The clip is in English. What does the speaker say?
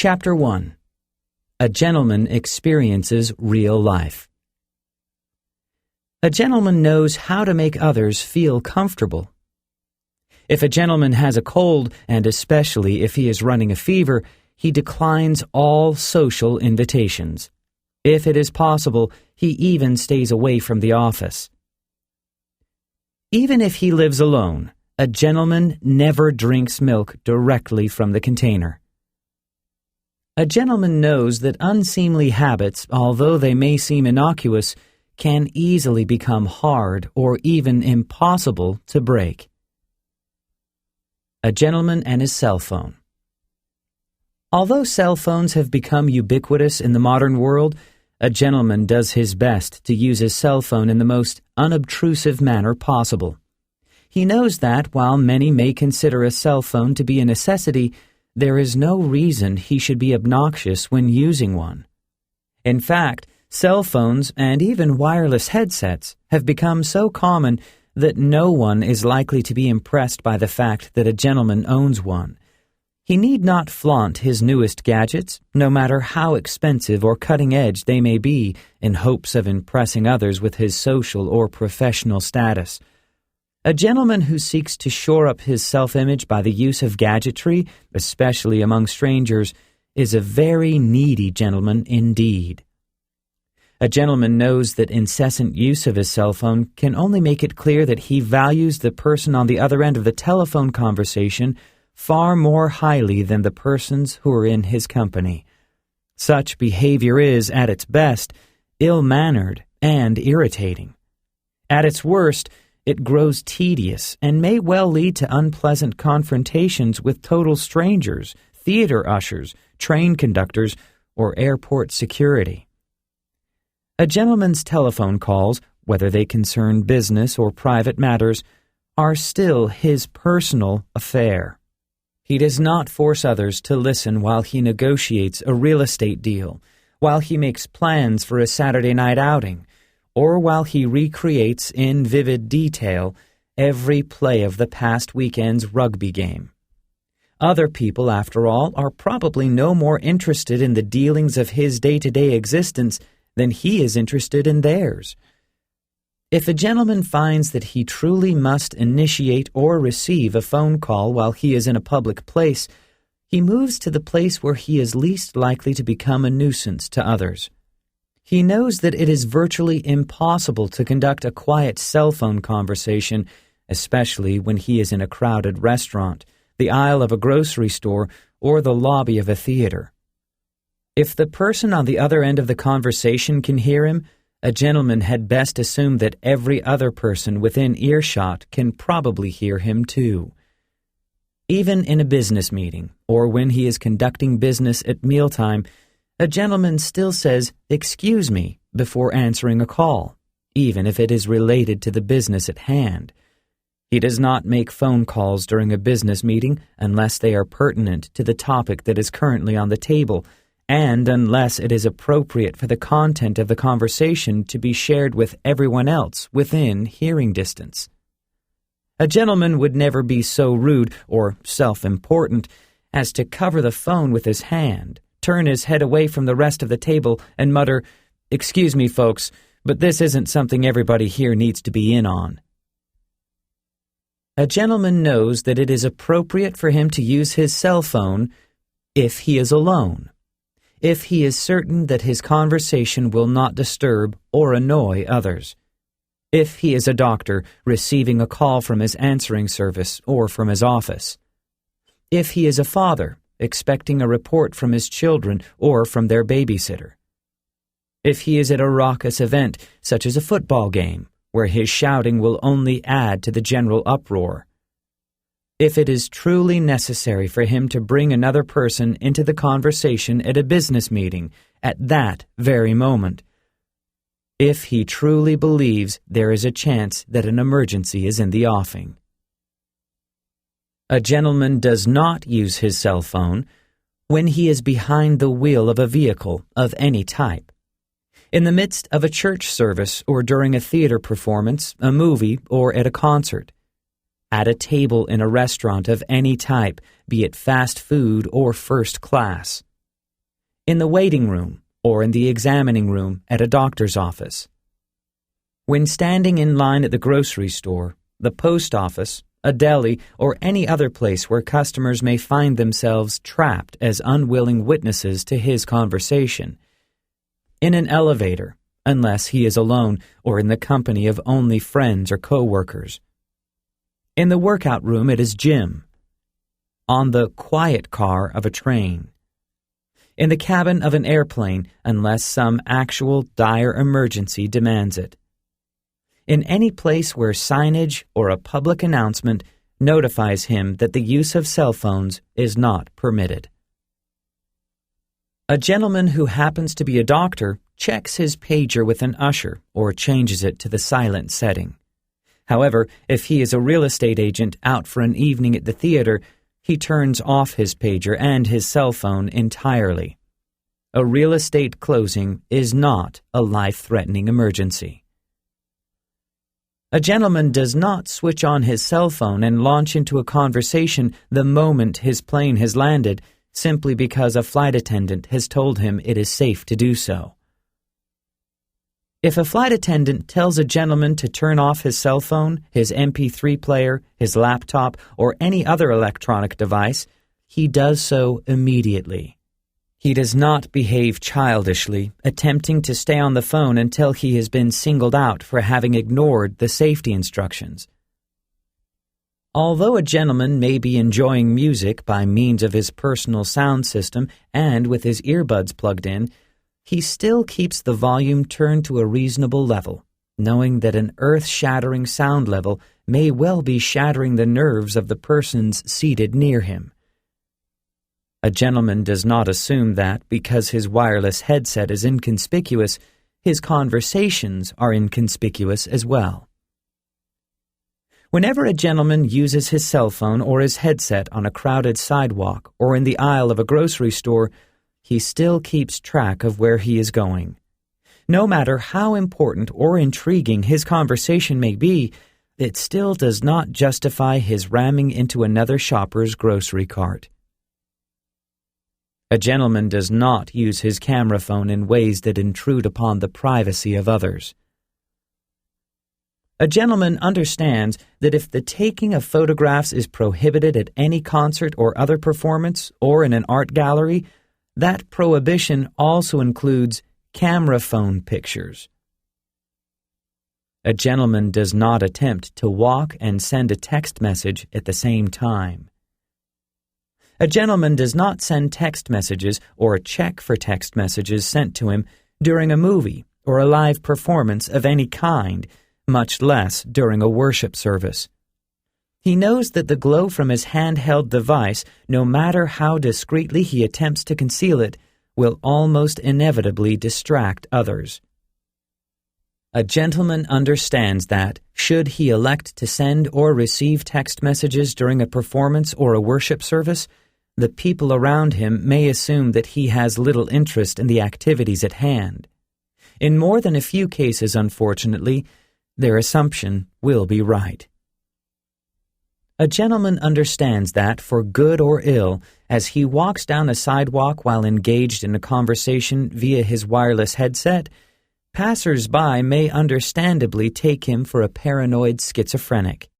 Chapter 1. A Gentleman Experiences Real Life. A gentleman knows how to make others feel comfortable. If a gentleman has a cold, and especially if he is running a fever, he declines all social invitations. If it is possible, he even stays away from the office. Even if he lives alone, a gentleman never drinks milk directly from the container. A gentleman knows that unseemly habits, although they may seem innocuous, can easily become hard or even impossible to break. A gentleman and his cell phone. Although cell phones have become ubiquitous in the modern world, a gentleman does his best to use his cell phone in the most unobtrusive manner possible. He knows that while many may consider a cell phone to be a necessity, there is no reason he should be obnoxious when using one. In fact, cell phones and even wireless headsets have become so common that no one is likely to be impressed by the fact that a gentleman owns one. He need not flaunt his newest gadgets, no matter how expensive or cutting-edge they may be, in hopes of impressing others with his social or professional status. A gentleman who seeks to shore up his self-image by the use of gadgetry, especially among strangers, is a very needy gentleman indeed. A gentleman knows that incessant use of his cell phone can only make it clear that he values the person on the other end of the telephone conversation far more highly than the persons who are in his company. Such behavior is, at its best, ill-mannered and irritating. At its worst, it grows tedious and may well lead to unpleasant confrontations with total strangers, theater ushers, train conductors, or airport security. A gentleman's telephone calls, whether they concern business or private matters, are still his personal affair. He does not force others to listen while he negotiates a real estate deal, while he makes plans for a Saturday night outing, or while he recreates in vivid detail every play of the past weekend's rugby game. Other people, after all, are probably no more interested in the dealings of his day-to-day existence than he is interested in theirs. If a gentleman finds that he truly must initiate or receive a phone call while he is in a public place, he moves to the place where he is least likely to become a nuisance to others. He knows that it is virtually impossible to conduct a quiet cell phone conversation, especially when he is in a crowded restaurant, the aisle of a grocery store, or the lobby of a theater. If the person on the other end of the conversation can hear him, a gentleman had best assume that every other person within earshot can probably hear him too. Even in a business meeting, or when he is conducting business at mealtime, a gentleman still says, "Excuse me," before answering a call, even if it is related to the business at hand. He does not make phone calls during a business meeting unless they are pertinent to the topic that is currently on the table, and unless it is appropriate for the content of the conversation to be shared with everyone else within hearing distance. A gentleman would never be so rude or self-important as to cover the phone with his hand, turn his head away from the rest of the table, and mutter, "Excuse me, folks, but this isn't something everybody here needs to be in on." A gentleman knows that it is appropriate for him to use his cell phone if he is alone, if he is certain that his conversation will not disturb or annoy others, if he is a doctor receiving a call from his answering service or from his office, if he is a father expecting a report from his children or from their babysitter, if he is at a raucous event such as a football game, where his shouting will only add to the general uproar, if it is truly necessary for him to bring another person into the conversation at a business meeting at that very moment, if he truly believes there is a chance that an emergency is in the offing. A gentleman does not use his cell phone when he is behind the wheel of a vehicle of any type, in the midst of a church service or during a theater performance, a movie, or at a concert, at a table in a restaurant of any type, be it fast food or first class, in the waiting room, or in the examining room at a doctor's office. When standing in line at the grocery store, the post office, a deli, or any other place where customers may find themselves trapped as unwilling witnesses to his conversation. In an elevator, unless he is alone or in the company of only friends or co-workers. In the workout room at his gym. On the quiet car of a train. In the cabin of an airplane, unless some actual dire emergency demands it. In any place where signage or a public announcement notifies him that the use of cell phones is not permitted. A gentleman who happens to be a doctor checks his pager with an usher or changes it to the silent setting. However, if he is a real estate agent out for an evening at the theater, he turns off his pager and his cell phone entirely. A real estate closing is not a life-threatening emergency. A gentleman does not switch on his cell phone and launch into a conversation the moment his plane has landed, simply because a flight attendant has told him it is safe to do so. If a flight attendant tells a gentleman to turn off his cell phone, his MP3 player, his laptop, or any other electronic device, he does so immediately. He does not behave childishly, attempting to stay on the phone until he has been singled out for having ignored the safety instructions. Although a gentleman may be enjoying music by means of his personal sound system and with his earbuds plugged in, he still keeps the volume turned to a reasonable level, knowing that an earth-shattering sound level may well be shattering the nerves of the persons seated near him. A gentleman does not assume that, because his wireless headset is inconspicuous, his conversations are inconspicuous as well. Whenever a gentleman uses his cell phone or his headset on a crowded sidewalk or in the aisle of a grocery store, he still keeps track of where he is going. No matter how important or intriguing his conversation may be, it still does not justify his ramming into another shopper's grocery cart. A gentleman does not use his camera phone in ways that intrude upon the privacy of others. A gentleman understands that if the taking of photographs is prohibited at any concert or other performance or in an art gallery, that prohibition also includes camera phone pictures. A gentleman does not attempt to walk and send a text message at the same time. A gentleman does not send text messages or check for text messages sent to him during a movie or a live performance of any kind, much less during a worship service. He knows that the glow from his handheld device, no matter how discreetly he attempts to conceal it, will almost inevitably distract others. A gentleman understands that, should he elect to send or receive text messages during a performance or a worship service, the people around him may assume that he has little interest in the activities at hand. In more than a few cases, unfortunately, their assumption will be right. A gentleman understands that, for good or ill, as he walks down a sidewalk while engaged in a conversation via his wireless headset, passers-by may understandably take him for a paranoid schizophrenic.